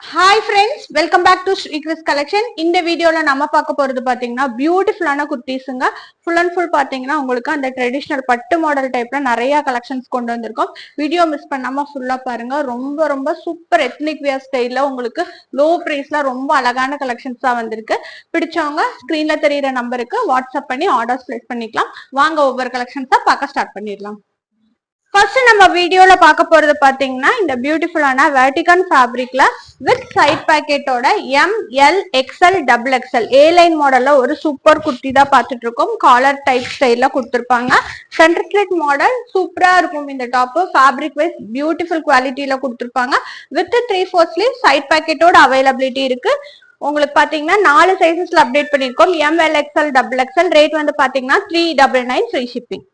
Hi friends, welcome back to Sri Chris collection. இந்த வீடியோல நம்ம பார்க்க போறது பாத்தீங்கன்னா பியூட்டிஃபுல்லான குர்தீஸ்ங்க. ஃபுல் அண்ட் ஃபுல் பாத்தீங்கன்னா உங்களுக்கு அந்த ட்ரெடிஷனல் பட்டு மாடல் டைப்ல நிறைய கலெக்ஷன்ஸ் கொண்டு வந்திருக்கோம். வீடியோ மிஸ் பண்ணாம ஃபுல்லா பாருங்க. ரொம்ப ரொம்ப சூப்பர் எத்னிக் வியர் ஸ்டைல்ல உங்களுக்கு லோ பிரைஸ்ல ரொம்ப அழகான கலெக்ஷன்ஸ் தான் வந்திருக்கு. பிடிச்சவங்க ஸ்கிரீன்ல தெரியுற நம்பருக்கு வாட்ஸ்அப் பண்ணி ஆர்டர்ஸ் பிளேஸ் பண்ணிக்கலாம். வாங்க ஒவ்வொரு கலெக்ஷன்ஸா பார்க்க ஸ்டார்ட் பண்ணிடலாம். ஃபர்ஸ்ட் நம்ம வீடியோல பார்க்க போறது பாத்தீங்கன்னா இந்த பியூட்டிஃபுல்லான வெர்டிகன் ஃபேப்ரிக்ல வித் சைட் பாக்கெட்டோட ML XL XXL A line மாடல்ல ஒரு சூப்பர் குர்த்தி தான் பார்த்துட்டு இருக்கோம். காலர் டைப் ஸ்டைல்ல கொடுத்துருப்பாங்க. சென்டர் ஸ்லிட் மாடல் சூப்பரா இருக்கும். இந்த டாப் ஃபேப்ரிக் வைஸ் பியூட்டிஃபுல் குவாலிட்டியில கொடுத்துருப்பாங்க. வித் 3/4 ஸ்லீவ் சைட் பாக்கெட்டோட அவைலபிலிட்டி இருக்கு. உங்களுக்கு பாத்தீங்கன்னா 4 சைசஸ்ல அப்டேட் பண்ணிருக்கோம். ML XL XXL ரேட் வந்து பாத்தீங்கன்னா 399 ஃப்ரீ ஷிப்பிங்.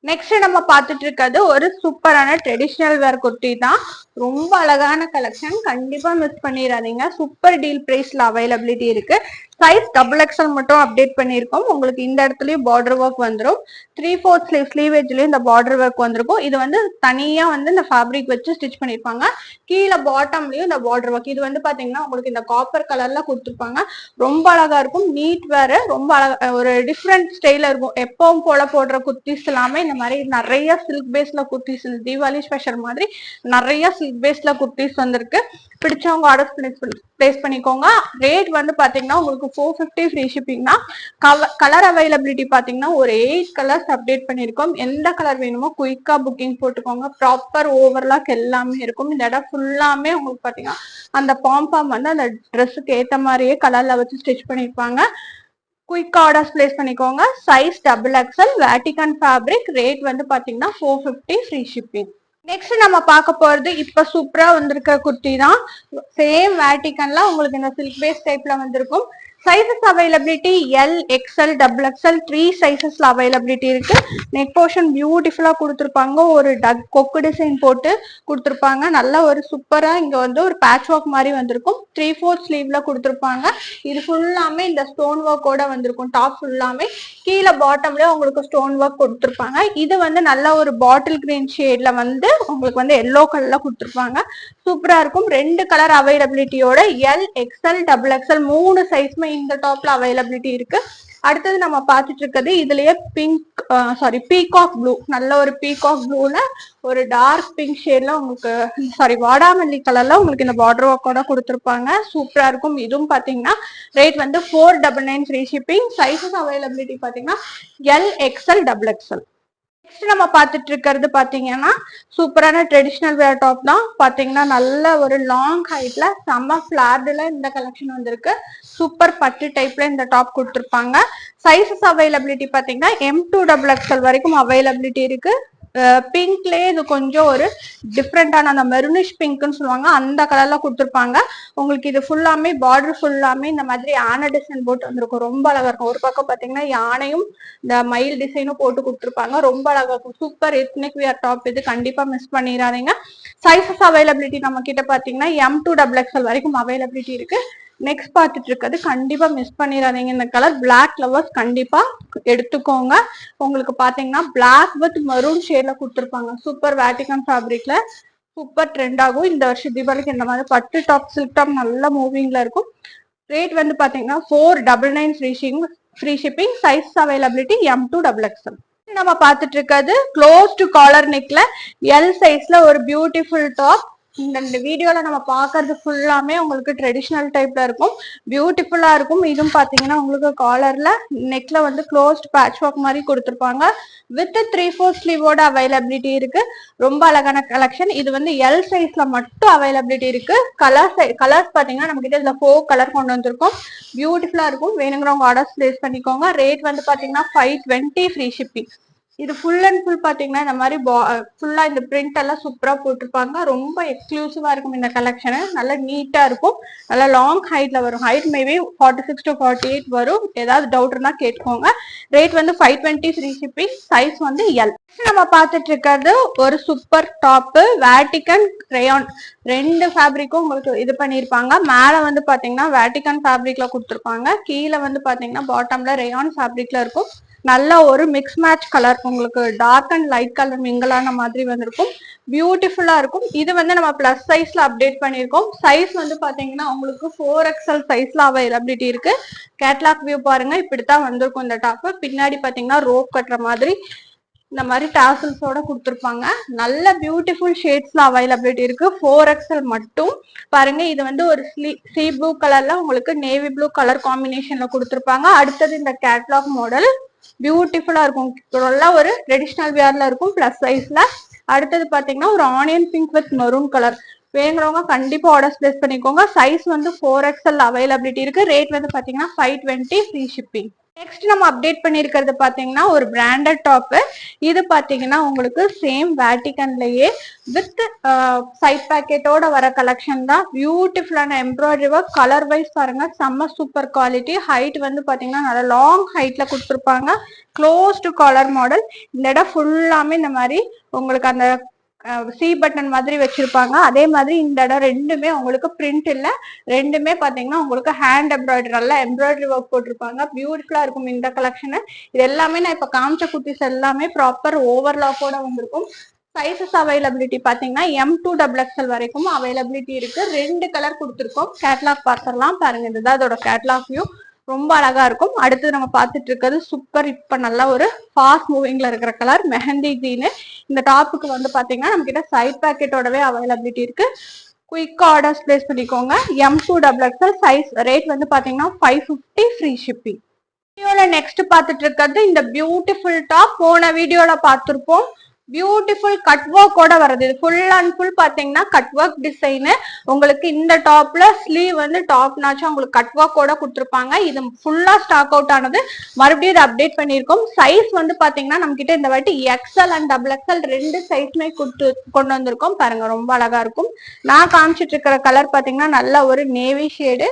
நெக்ஸ்ட் நம்ம பார்த்துட்டு இருக்கிறது ஒரு சூப்பரான ட்ரெடிஷ்னல் வேர் குர்த்தி தான். ரொம்ப அழகான கலெக்ஷன், கண்டிப்பா மிஸ் பண்ணிடாதீங்க. சூப்பர் டீல் பிரைஸ்ல அவைலபிலிட்டி இருக்கு. சைஸ் XXL மட்டும் அப்டேட் பண்ணிருக்கோம். உங்களுக்கு இந்த இடத்துலயும் பார்டர் ஒர்க் வந்துடும். 3/4 ஸ்லீவ் ஸ்லீவேஜ்லயும் இந்த பார்டர் ஒர்க் வந்திருக்கும். இது வந்து தனியா வந்து இந்த ஃபேப்ரிக் வச்சு ஸ்டிச் பண்ணிருப்பாங்க. கீழே பாட்டம்லயும் இந்த பார்டர் ஒர்க். இது வந்து பாத்தீங்கன்னா உங்களுக்கு இந்த காப்பர் கலர்ல கொடுத்துருப்பாங்க. ரொம்ப அழகா இருக்கும். நீட் வேர், ரொம்ப அழகா ஒரு டிஃப்ரெண்ட் ஸ்டைல இருக்கும். எப்பவும் போல போடுற குர்த்திஸ் எல்லாமே இந்த மாதிரி நிறைய சில்க் பேஸ்ல குர்த்திஸ், தீபாவளி ஸ்பெஷல் மாதிரி நிறைய சில்க் பேஸ்ல குர்த்திஸ் வந்திருக்கு. பிடிச்சவங்க ஆர்டர் பிளேஸ் பண்ணிக்கோங்க. ரேட் வந்து பாத்தீங்கன்னா உங்களுக்கு 450 ஃப்ரீ ஷிப்பிங் தான். கலர் அவைலபிலிட்டி பாத்தீங்கன்னா ஒரு 8 கலர்ஸ் அப்டேட் பண்ணிருக்கோம். எந்த கலர் வேணுமோ குயிக்கா புக்கிங் போட்டுக்கோங்க. ப்ராப்பர் ஓவர்லாக் எல்லாமே இருக்கும். இந்த இடம் ஃபுல்லாமே உங்களுக்கு பாத்தீங்கன்னா அந்த பாம்பாம் வந்து அந்த ட்ரெஸ்ஸுக்கு ஏத்த மாதிரியே கலர்ல வச்சு ஸ்டிச் பண்ணிருப்பாங்க. குயிக் ஆர்டர்ஸ் பிளேஸ் பண்ணிக்கோங்க. Size XXL Vatican fabric. Rate வந்து பாத்தீங்கன்னா 450 ஃப்ரீ ஷிப்பிங். நெக்ஸ்ட் நம்ம பார்க்க போறது இப்ப சூப்பரா வந்திருக்க குர்த்தி தான். சேம் வேட்டிகன்ல உங்களுக்கு இந்த சில்க் பேஸ் டைப்ல வந்திருக்கும். சைசஸ் அவைலபிலிட்டி LXL XXL 3 சைசஸ்ல அவைலபிலிட்டி இருக்கு. நெக் போர்ஷன் பியூட்டிஃபுல்லா கொடுத்துருப்பாங்க. ஒரு கொக்கு டிசைன் போட்டு கொடுத்துருப்பாங்க. நல்ல ஒரு சூப்பரா இங்க வந்து ஒரு பேட்ச் ஒர்க் மாதிரி வந்திருக்கும். 3/4 ஸ்லீவ்ல கொடுத்துருப்பாங்க. இது ஃபுல்லாமே இந்த ஸ்டோன் ஒர்க்கோட வந்திருக்கும். டாப் ஃபுல்லாமே கீழே பாட்டம்ல உங்களுக்கு ஸ்டோன் ஒர்க் கொடுத்துருப்பாங்க. இது வந்து நல்ல ஒரு பாட்டில் கிரீன் ஷேட்ல வந்து உங்களுக்கு வந்து எல்லோ கலர்ல கொடுத்துருப்பாங்க. சூப்பரா இருக்கும். 2 கலர் அவைலபிலிட்டியோட LXL XXL 3 சைஸ்மே இந்த டாப்ல அவைலபிலிட்டி இருக்கு. அடுத்தது நம்ம பார்த்துட்டு இருக்கிறது இதுலயே பீகாக் ப்ளூ, நல்ல ஒரு பீகாக் ப்ளூல ஒரு டார்க் பிங்க் ஷேட்ல உங்களுக்கு வாடாமல்லி கலர்ல உங்களுக்கு இந்த பார்டர் ஒர்க்கோட கொடுத்துருப்பாங்க. சூப்பரா இருக்கும். இதுவும் பாத்தீங்கன்னா ரேட் வந்து 499 ஃப்ரீ ஷிப்பிங். சைசஸ் அவைலபிலிட்டி பாத்தீங்கன்னா LXL XXL. நெக்ஸ்ட் நம்ம பார்த்துட்டு இருக்கிறது பாத்தீங்கன்னா சூப்பரான ட்ரெடிஷ்னல் வேர் டாப் தான். பாத்தீங்கன்னா நல்ல ஒரு லாங் ஹைட்ல செம்ம ஃபிளார்டுல இந்த கலெக்ஷன் வந்திருக்கு. சூப்பர் பட்டு டைப்ல இந்த டாப் கொடுத்துருப்பாங்க. சைசஸ் அவைலபிலிட்டி பாத்தீங்கன்னா M2XXL வரைக்கும் அவைலபிலிட்டி இருக்கு. பிங்க்லயே இது கொஞ்சம் ஒரு டிஃப்ரெண்டான அந்த மெருனிஷ் பிங்க்னு சொல்லுவாங்க, அந்த கலர்ல கொடுத்துருப்பாங்க. உங்களுக்கு இது ஃபுல்லாமே பார்டர் ஃபுல்லாமே இந்த மாதிரி யானை டிசைன் போட்டு வந்திருக்கும். ரொம்ப அழகா இருக்கும். ஒரு பக்கம் பாத்தீங்கன்னா யானையும் இந்த மயில் டிசைனும் போட்டு கொடுத்துருப்பாங்க. ரொம்ப அழகா இருக்கும். Super ethnic wear top. இது கண்டிப்பா மிஸ் பண்ணிடாதீங்க. சைசஸ் அவைலபிலிட்டி நம்ம கிட்ட பாத்தீங்கன்னா M2XXL வரைக்கும் அவைலபிலிட்டி இருக்கு. நெக்ஸ்ட் பார்த்துட்டு இருக்கிறது கண்டிப்பா மிஸ் பண்ணிடாதீங்க. இந்த கலர் பிளாக் லவர்ஸ் கண்டிப்பா எடுத்துக்கோங்க. உங்களுக்கு பாத்தீங்கன்னா பிளாக் வித் மரூன் ஷேட்ல கொடுத்துருப்பாங்க. சூப்பர் வேட்டிகன் ஃபேப்ரிக்ல சூப்பர் ட்ரெண்ட் ஆகும். இந்த வருஷம் தீபாவளிக்கு இந்த மாதிரி பட்டு டாப் சில்க் டாப் நல்ல மூவிங்ல இருக்கும். ரேட் வந்து பாத்தீங்கன்னா 499 free shipping. Size availability M2XXL. நம்ம பார்த்துட்டு இருக்கிறது க்ளோஸ் டு காலர் நெக்ல L சைஸ்ல ஒரு பியூட்டிஃபுல் டாப். இந்த வீடியோல நம்ம பாக்குறது ஃபுல்லாமே உங்களுக்கு ட்ரெடிஷ்னல் டைப்ல இருக்கும். பியூட்டிஃபுல்லா இருக்கும். இதுவும் பாத்தீங்கன்னா உங்களுக்கு காலர்ல நெக்ல வந்து க்ளோஸ்ட் பேட்ச் ஒர்க் மாதிரி கொடுத்துருப்பாங்க. வித் 3/4 ஸ்லீவோட அவைலபிலிட்டி இருக்கு. ரொம்ப அழகான கலெக்ஷன். இது வந்து L சைஸ்ல மட்டும் அவைலபிலிட்டி இருக்கு. கலர்ஸ் பாத்தீங்கன்னா நம்ம கிட்ட இதுல 4 கலர் கொண்டு வந்திருக்கோம். பியூட்டிஃபுல்லா இருக்கும். வேணுங்கிறவங்க ஆர்டர்ஸ் பிளேஸ் பண்ணிக்கோங்க. ரேட் வந்து பாத்தீங்கன்னா 520 ஃப்ரீ ஷிப்பிங். இது ஃபுல் அண்ட் ஃபுல் பாத்தீங்கன்னா இந்த மாதிரி ஃபுல்லா இந்த பிரிண்ட் எல்லாம் சூப்பரா போட்டிருப்பாங்க. ரொம்ப எக்ஸ்க்ளூசிவா இருக்கும் இந்த கலெக்ஷன். நல்லா நீட்டா இருக்கும். நல்லா லாங் ஹைட்ல வரும். ஹைட் மேபி 46 to 48 வரும். ஏதாவது டவுட் இருந்தா கேட்டுக்கோங்க. ரேட் வந்து 520 ஃப்ரீ ஷிப்பிங். சைஸ் வந்து L. நம்ம பார்த்துட்டு இருக்கிறது ஒரு சூப்பர் டாப் வேட்டிகன் ரேயான். 2 ஃபேப்ரிக்கும் உங்களுக்கு இது பண்ணிருப்பாங்க. மேல வந்து பாத்தீங்கன்னா வேட்டிகன் ஃபேப்ரிக்ல கொடுத்துருப்பாங்க. கீழே வந்து பாத்தீங்கன்னா பாட்டம்ல ரேயான் ஃபேப்ரிக்ல இருக்கும். நல்ல ஒரு மிக்ஸ் மேட்ச் கலர், உங்களுக்கு டார்க் அண்ட் லைட் கலர் மிங்கலான மாதிரி வந்திருக்கும். பியூட்டிஃபுல்லா இருக்கும். இது வந்து நம்ம பிளஸ் சைஸ்ல அப்டேட் பண்ணிருக்கோம். சைஸ் வந்து பாத்தீங்கன்னா உங்களுக்கு 4XL சைஸ்ல அவைலபிலிட்டி இருக்கு. கேட்லாக் வியூ பாருங்க, இப்படித்தான் வந்திருக்கும் இந்த டாப். பின்னாடி பாத்தீங்கன்னா ரோப் கட்டுற மாதிரி இந்த மாதிரி டாசல்ஸோட கொடுத்துருப்பாங்க. நல்ல பியூட்டிஃபுல் ஷேட்ஸ்ல அவைலபிலிட்டி இருக்கு. 4XL மட்டும் பாருங்க. இது வந்து ஒரு சி ப்ளூ கலர்ல உங்களுக்கு நேவி ப்ளூ கலர் காம்பினேஷன்ல கொடுத்துருப்பாங்க. அடுத்தது இந்த கேட்லாக் மாடல் பியூட்டிஃபுல்லா இருக்கும். நல்லா ஒரு ட்ரெடிஷ்னல் வியர்ல இருக்கும் பிளஸ் சைஸ்ல. அடுத்தது பாத்தீங்கன்னா ஒரு onion pink with maroon colour. வேணுங்கிறவங்க கண்டிப்பா ஆர்டர்ஸ் பிளேஸ் பண்ணிக்கோங்க. சைஸ் வந்து 4XL அவைலபிலிட்டி இருக்கு. ரேட் வந்து பாத்தீங்கன்னா 520 ஃப்ரீ ஷிப்பிங். நெக்ஸ்ட் நம்ம அப்டேட் பண்ணிருக்கிறது பாத்தீங்கன்னா ஒரு பிராண்டட் டாப். இது பாத்தீங்கன்னா உங்களுக்கு சேம் வேட்டிகன்லயே வித் சைட் பாக்கெட்டோட வர கலெக்ஷன் தான். பியூட்டிஃபுல்லான எம்ப்ராய்டரி ஒர்க், கலர் வைஸ் பாருங்க செம்ம சூப்பர் குவாலிட்டி. ஹைட் வந்து பாத்தீங்கன்னா நல்ல லாங் ஹைட்ல கொடுத்துருப்பாங்க. Close to collar model. இந்த இடம் ஃபுல்லாமே இந்த மாதிரி உங்களுக்கு அந்த சி பட்டன் மாதிரி வச்சிருப்பாங்க. அதே மாதிரி இந்த இடம் ரெண்டுமே உங்களுக்கு பிரிண்ட் இல்ல, ரெண்டுமே பாத்தீங்கன்னா உங்களுக்கு ஹேண்ட் எம்ப்ராய்டரி, நல்லா எம்ப்ராய்டரி ஒர்க் போட்டிருப்பாங்க. பியூட்டிஃபுல்லா இருக்கும் இந்த கலெக்ஷன். இது எல்லாமே நான் இப்ப காமிச்ச குர்த்திஸ் எல்லாமே ப்ராப்பர் ஓவர்லாக்கோட வந்திருக்கும். சைசஸ் அவைலபிலிட்டி பாத்தீங்கன்னா M2XXL வரைக்கும் அவைலபிலிட்டி இருக்கு. 2 கலர் கொடுத்துருக்கோம். கேட்லாக் பார்த்துடலாம் பாருங்க. இதுதான் அதோட கேட்லாக் வியூ. ரொம்ப அழகா இருக்கும். அடுத்து நம்ம பார்த்துட்டு இருக்கிறது சூப்பர், இப்ப நல்லா ஒரு ஃபாஸ்ட் மூவிங்ல இருக்கிற கலர் மெஹந்தி கிரீன். இந்த டாப்புக்கு வந்து பாத்தீங்கன்னா நம்ம கிட்ட சைட் பாக்கெட்டோடவே அவைலபிலிட்டி இருக்கு. குயிக் ஆர்டர்ஸ் பிளேஸ் பண்ணிக்கோங்க. M2XXL size. ரேட் வந்து பாத்தீங்கன்னா 550 ஃப்ரீ ஷிப்பிங். வீடியோல நெக்ஸ்ட் பார்த்துட்டு இருக்கிறது இந்த பியூட்டிஃபுல் டாப். போன வீடியோல பார்த்திருப்போம். பியூட்டிஃபுல் கட் ஒர்க்கோட வருது. இது ஃபுல் அண்ட் ஃபுல் பாத்தீங்கன்னா கட் ஒர்க் டிசைனு. உங்களுக்கு இந்த டாப்ல ஸ்லீவ் வந்து டாப் நாச்சும் உங்களுக்கு கட் ஒர்க்கோட கொடுத்துருப்பாங்க. இது ஃபுல்லா ஸ்டாக் அவுட் ஆனது. மறுபடியும் இதை அப்டேட் பண்ணியிருக்கோம். சைஸ் வந்து பாத்தீங்கன்னா நம்ம கிட்ட இந்த வாட்டி XL அண்ட் XXL 2 சைஸ்மே கொண்டு வந்திருக்கோம். பாருங்க ரொம்ப அழகா இருக்கும். நான் காமிச்சிட்டு இருக்கிற கலர் பாத்தீங்கன்னா நல்ல ஒரு நேவி ஷேடு.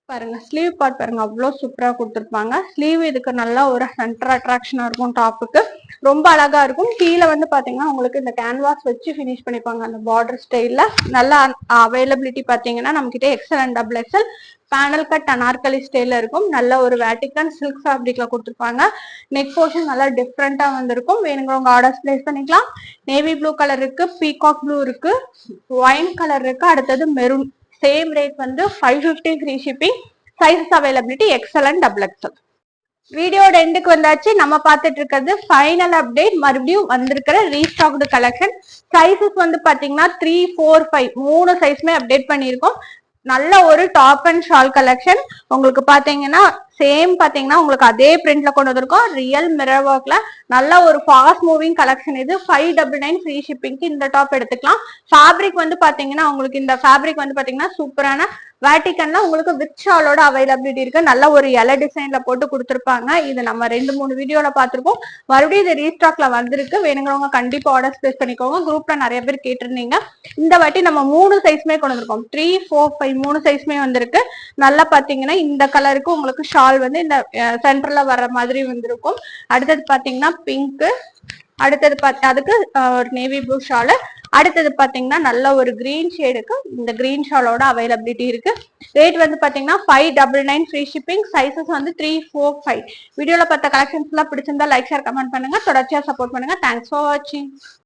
பாருங்க ஸ்லீவ் பார்ட் பாருங்க, அவ்வளோ சூப்பரா கொடுத்துருப்பாங்க. ஸ்லீவ் இதுக்கு நல்லா ஒரு சென்டர் அட்ராக்ஷனா இருக்கும். டாப்புக்கு ரொம்ப அழகா இருக்கும். கீழே வந்து பாத்தீங்கன்னா உங்களுக்கு இந்த கேன்வாஸ் வச்சு ஃபினிஷ் பண்ணிப்பாங்க அந்த பார்டர் ஸ்டைல்ல. நல்லா அவைலபிலிட்டி பாத்தீங்கன்னா நம்ம கிட்ட XL and XXL panel cut Anarkali ஸ்டைல இருக்கும். நல்ல ஒரு வேட்டிகன் சில்க் ஃபேப்ரிக்ல கொடுத்துருப்பாங்க. நெக் போர்ஷன் நல்லா டிஃப்ரெண்டா வந்திருக்கும். வேணுங்கிறவங்க ஆர்டர்ஸ் பிளேஸ் பண்ணிக்கலாம். நேவி ப்ளூ கலர் இருக்கு, பீகாக் ப்ளூ இருக்கு, ஒயின் கலர் இருக்கு, அடுத்தது மெரூன். சேம் ரேட் வந்து 550 free shipping. Sizes availability XL and XXL. வீடியோட எண்டுக்கு வந்தாச்சு. நம்ம பார்த்துட்டு இருக்கிறது ஃபைனல் அப்டேட். மறுபடியும் வந்திருக்கிற ரீஸ்டாக்டு கலெக்ஷன். சைசஸ் வந்து பாத்தீங்கன்னா 3, 4, 5 3 சைஸ்மே அப்டேட் பண்ணியிருக்கோம். நல்ல ஒரு டாப் அண்ட் ஷால் கலெக்ஷன். உங்களுக்கு பாத்தீங்கன்னா சேம் பாத்தீங்கன்னா உங்களுக்கு அதே பிரிண்ட்ல கொண்டு வந்திருக்கோம். ரியல் மிரர் ஒர்க்ல நல்ல ஒரு ஃபாஸ்ட் மூவிங் கலெக்ஷன். இது 599 ஃப்ரீ ஷிப்பிங்க்கு இந்த டாப் எடுத்துக்கலாம். ஃபேப்ரிக் வந்து பாத்தீங்கன்னா உங்களுக்கு இந்த ஃபேப்ரிக் வந்து பாத்தீங்கன்னா சூப்பரான வேட்டிகன்ல உங்களுக்கு வித் ஷாலோட அவைலபிலிட்டி இருக்கு. நல்ல ஒரு இலை டிசைன்ல போட்டு கொடுத்துருப்பாங்க. இது நம்ம 2-3 வீடியோல பார்த்திருப்போம். மறுபடியும் இது ரீஸ்டாக்ல வந்திருக்கு. வேணுங்கிறவங்க கண்டிப்பா ஆர்டர்ஸ் பிளேஸ் பண்ணிக்கோங்க. குரூப்ல நிறைய பேர் கேட்டிருந்தீங்க. இந்த வாட்டி நம்ம 3 சைஸ்மே கொண்டு வந்திருக்கோம். 3, 4, 5 3 சைஸ்மே வந்திருக்கு. நல்லா பாத்தீங்கன்னா இந்த கலருக்கு உங்களுக்கு ஷால் வந்து இந்த சென்டர்ல வர்ற மாதிரி வந்திருக்கும். அடுத்தது பாத்தீங்கன்னா பிங்க், அடுத்தது அதுக்கு ஒரு நேவி ப்ளூ ஷாலு, அடுத்தது பாத்தீங்கன்னா நல்ல ஒரு கிரீன் ஷேடுக்கு இந்த கிரீன் ஷாலோட அவைலபிலிட்டி இருக்கு. ரேட் வந்து பாத்தீங்கன்னா 599 ஃப்ரீ ஷிப்பிங். சைசஸ் வந்து 3, 4, 5. வீடியோல பார்த்த கலெக்ஷன்ஸ் எல்லாம் பிடிச்சிருந்தா லைக், ஷேர், கமெண்ட் பண்ணுங்க. தொடர்ச்சியா சப்போர்ட் பண்ணுங்க. தேங்க்ஸ் ஃபார் வாட்சிங்.